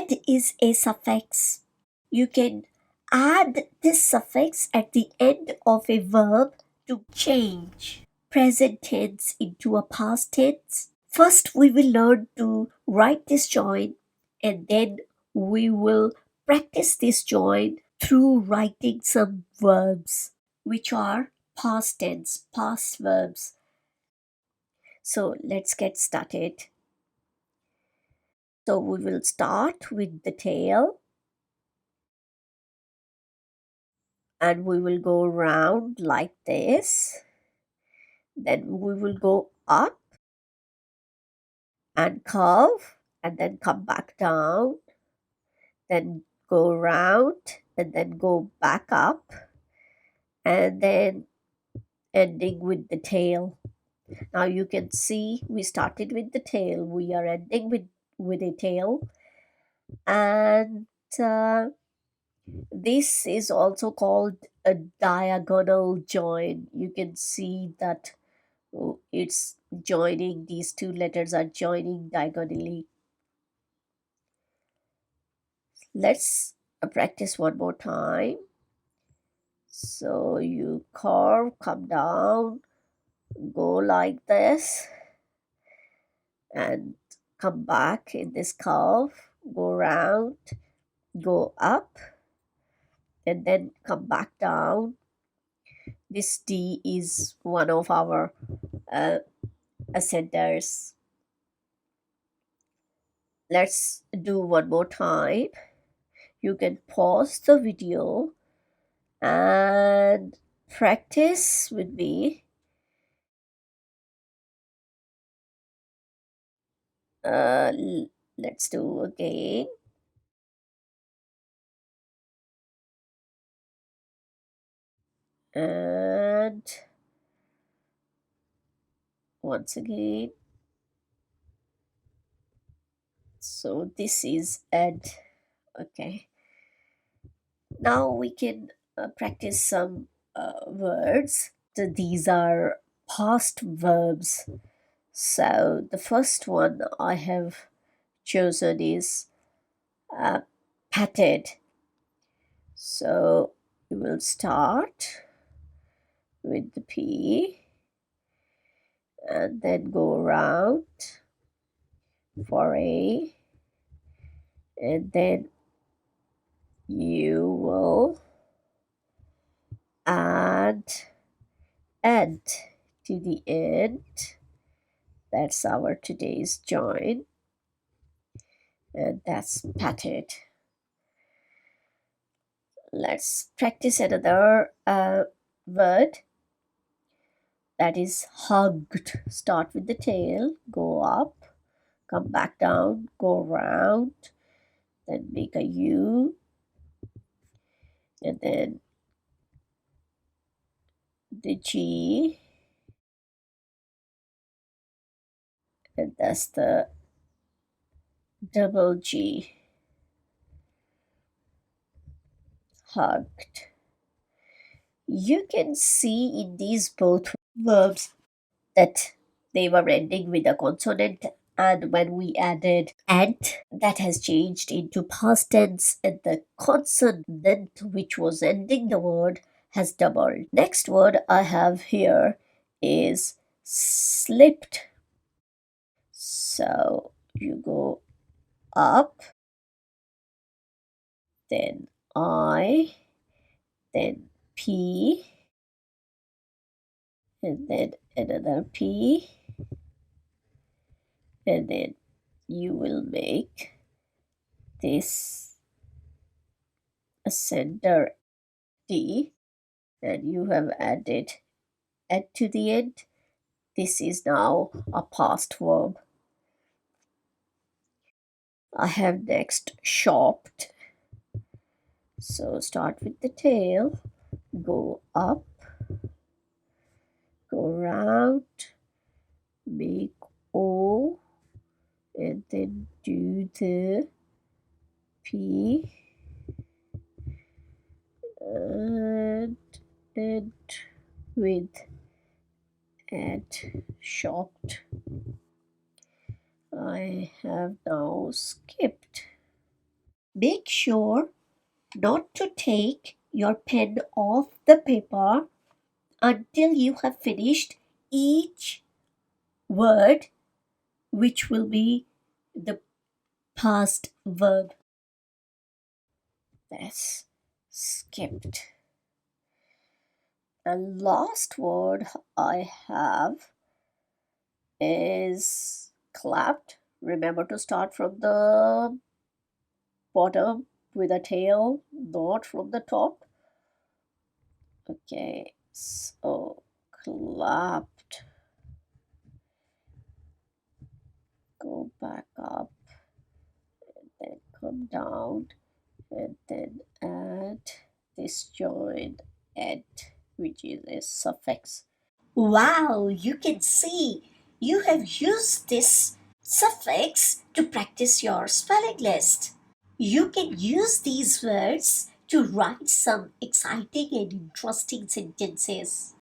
ed is a suffix. You can add this suffix at the end of a verb to change present tense into a past tense. First, we will learn to write this join, and then we will practice this join through writing some verbs, which are past tense, past verbs. So let's get started. So we will start with the tail, and we will go round like this. Then we will go up and curve and then come back down, then go round and then go back up, and then ending with the tail. Now you can see we started with the tail, we are ending with a tail, and this is also called a diagonal join. You can see that it's joining, these two letters are joining diagonally. Let's practice one more time. So you curve, come down, go like this, and come back in this curve, go round, go up, and then come back down. This D is one of our ascenders. Let's do one more time. You can pause the video and practice with me. Let's do again. And once again. So this is add. Okay. Now we can practice some words. These are past verbs. So the first one I have chosen is patted. So we will start with the P and then go around for A, and then you will add to the end. That's our today's join, and that's patted. Let's practice another word, that is hugged. Start with the tail, go up, come back down, go round, then make a U, and then the G, and that's the double G. Hugged. You can see in these both verbs that they were ending with a consonant, and when we added and, that has changed into past tense, and the consonant which was ending the word has doubled. Next word I have here is slipped. So you go up, then I, then P, and then another P, and then you will make this a center D, and you have added to the end. This is now a past verb. I have next shopped. So start with the tail, go up, go round, make O, and then do the P, and end with add shopped. I have now skipped. Make sure not to take your pen off the paper until you have finished each word, which will be the past verb. That's skipped. And last word I have is clapped. Remember to start from the bottom with a tail, not from the top. Okay, so clapped. Go back up, then come down, and then add disjoint at, which is a suffix. Wow, you can see you have used this suffix to practice your spelling list. You can use these words to write some exciting and interesting sentences.